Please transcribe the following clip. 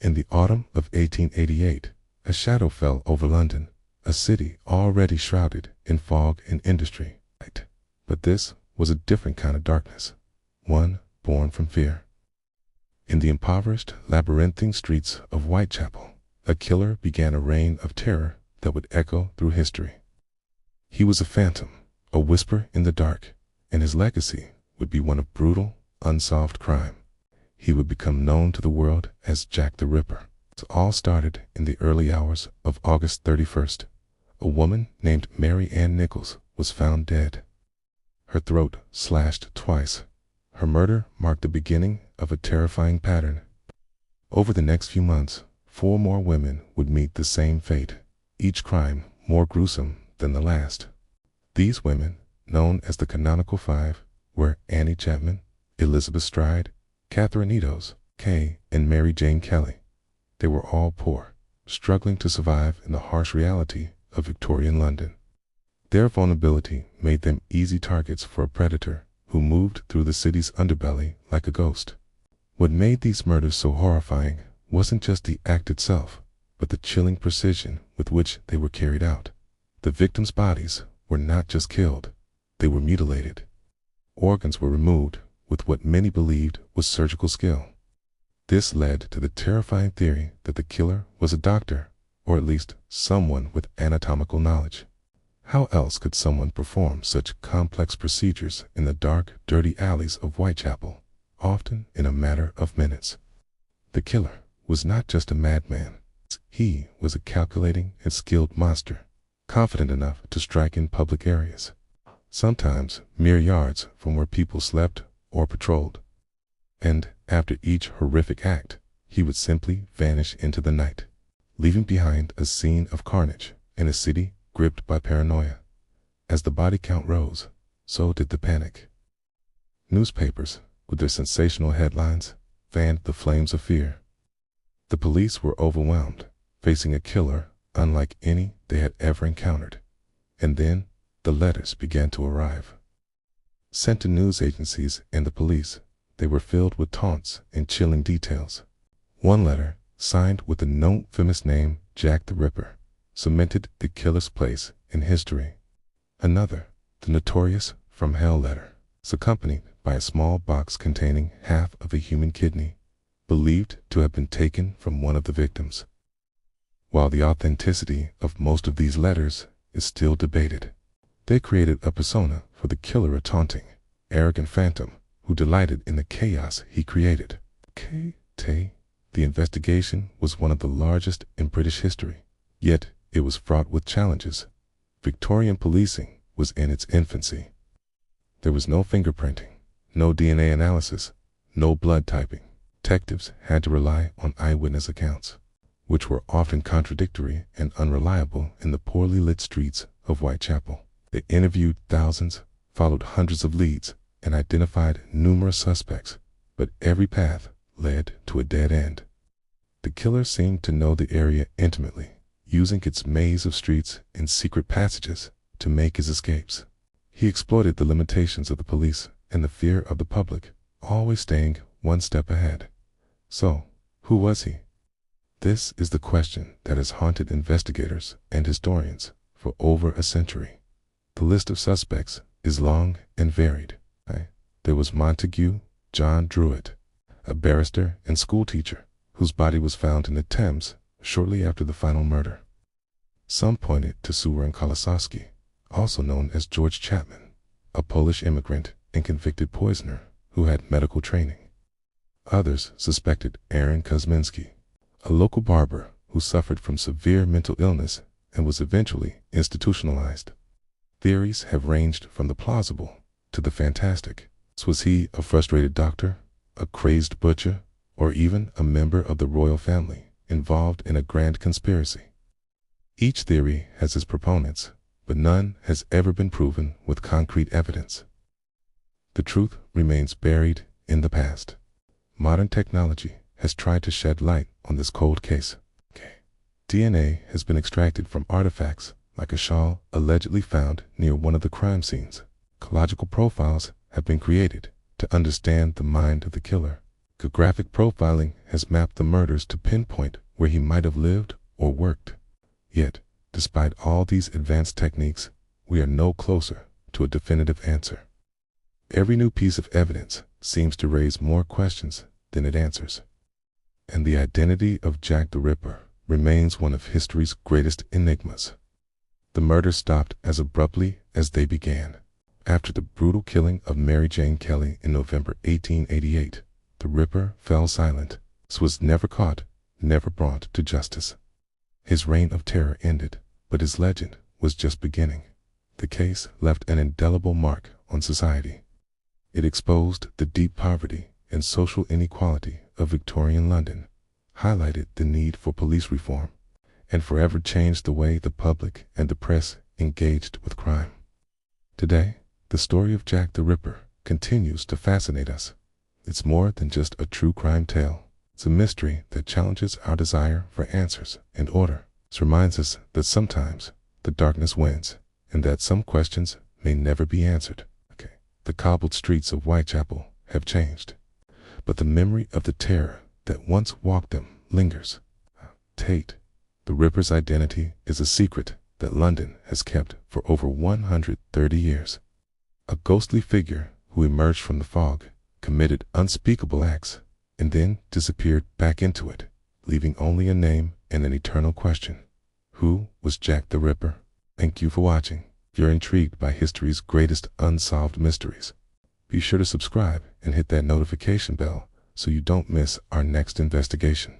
In the autumn of 1888, a shadow fell over London, a city already shrouded in fog and industry. But this was a different kind of darkness, one born from fear. In the impoverished, labyrinthine streets of Whitechapel, a killer began a reign of terror that would echo through history. He was a phantom, a whisper in the dark, and his legacy would be one of brutal, unsolved crime. He would become known to the world as Jack the Ripper. It all started in the early hours of August 31st. A woman named Mary Ann Nichols was found dead, her throat slashed twice. Her murder marked the beginning of a terrifying pattern. Over the next few months, 4 more women would meet the same fate, each crime more gruesome than the last. These women, known as the Canonical Five, were Annie Chapman, Elizabeth Stride, Catherine Eddowes, Kay, and Mary Jane Kelly. They were all poor, struggling to survive in the harsh reality of Victorian London. Their vulnerability made them easy targets for a predator who moved through the city's underbelly like a ghost. What made these murders so horrifying wasn't just the act itself, but the chilling precision with which they were carried out. The victims' bodies were not just killed, they were mutilated. Organs were removed with what many believed was surgical skill. This led to the terrifying theory that the killer was a doctor, or at least someone with anatomical knowledge. How else could someone perform such complex procedures in the dark, dirty alleys of Whitechapel, often in a matter of minutes? The killer was not just a madman. He was a calculating and skilled monster, confident enough to strike in public areas, sometimes mere yards from where people slept or patrolled. And after each horrific act, he would simply vanish into the night, leaving behind a scene of carnage in a city gripped by paranoia. As the body count rose, so did the panic. Newspapers, with their sensational headlines, fanned the flames of fear. The police were overwhelmed, facing a killer unlike any they had ever encountered. And then the letters began to arrive. Sent to news agencies and the police, they were filled with taunts and chilling details. One letter, signed with the known famous name Jack the Ripper, cemented the killer's place in history. Another, the notorious From Hell letter, is accompanied by a small box containing half of a human kidney, believed to have been taken from one of the victims. While the authenticity of most of these letters is still debated, they created a persona for the killer, a taunting, arrogant phantom who delighted in the chaos he created. The investigation was one of the largest in British history, yet it was fraught with challenges. Victorian policing was in its infancy. There was no fingerprinting, no DNA analysis, no blood typing. Detectives had to rely on eyewitness accounts, which were often contradictory and unreliable in the poorly lit streets of Whitechapel. They interviewed thousands, followed hundreds of leads, and identified numerous suspects, but every path led to a dead end. The killer seemed to know the area intimately, using its maze of streets and secret passages to make his escapes. He exploited the limitations of the police and the fear of the public, always staying one step ahead. So, who was he? This is the question that has haunted investigators and historians for over a century. The list of suspects is long and varied. There was Montague John Druitt, a barrister and schoolteacher whose body was found in the Thames shortly after the final murder. Some pointed to Suren Kolosowski, also known as George Chapman, a Polish immigrant and convicted poisoner who had medical training. Others suspected Aaron Kosminski, a local barber who suffered from severe mental illness and was eventually institutionalized. Theories have ranged from the plausible to the fantastic. Was he a frustrated doctor, a crazed butcher, or even a member of the royal family involved in a grand conspiracy? Each theory has its proponents, but none has ever been proven with concrete evidence. The truth remains buried in the past. Modern technology has tried to shed light on this cold case. DNA has been extracted from artifacts like a shawl allegedly found near one of the crime scenes. Ecological profiles have been created to understand the mind of the killer. Graphic profiling has mapped the murders to pinpoint where he might have lived or worked. Yet, despite all these advanced techniques, we are no closer to a definitive answer. Every new piece of evidence seems to raise more questions than it answers. And the identity of Jack the Ripper remains one of history's greatest enigmas. The murders stopped as abruptly as they began. After the brutal killing of Mary Jane Kelly in November 1888, the Ripper fell silent. He was never caught, never brought to justice. His reign of terror ended, but his legend was just beginning. The case left an indelible mark on society. It exposed the deep poverty and social inequality of Victorian London, highlighted the need for police reform, and forever changed the way the public and the press engaged with crime. Today, the story of Jack the Ripper continues to fascinate us. It's more than just a true crime tale. It's a mystery that challenges our desire for answers and order. It reminds us that sometimes the darkness wins, and that some questions may never be answered. The cobbled streets of Whitechapel have changed, but the memory of the terror that once walked them lingers. Tate, the Ripper's identity is a secret that London has kept for over 130 years. A ghostly figure who emerged from the fog, committed unspeakable acts, and then disappeared back into it, leaving only a name and an eternal question. Who was Jack the Ripper? Thank you for watching. If you're intrigued by history's greatest unsolved mysteries, be sure to subscribe and hit that notification bell so you don't miss our next investigation.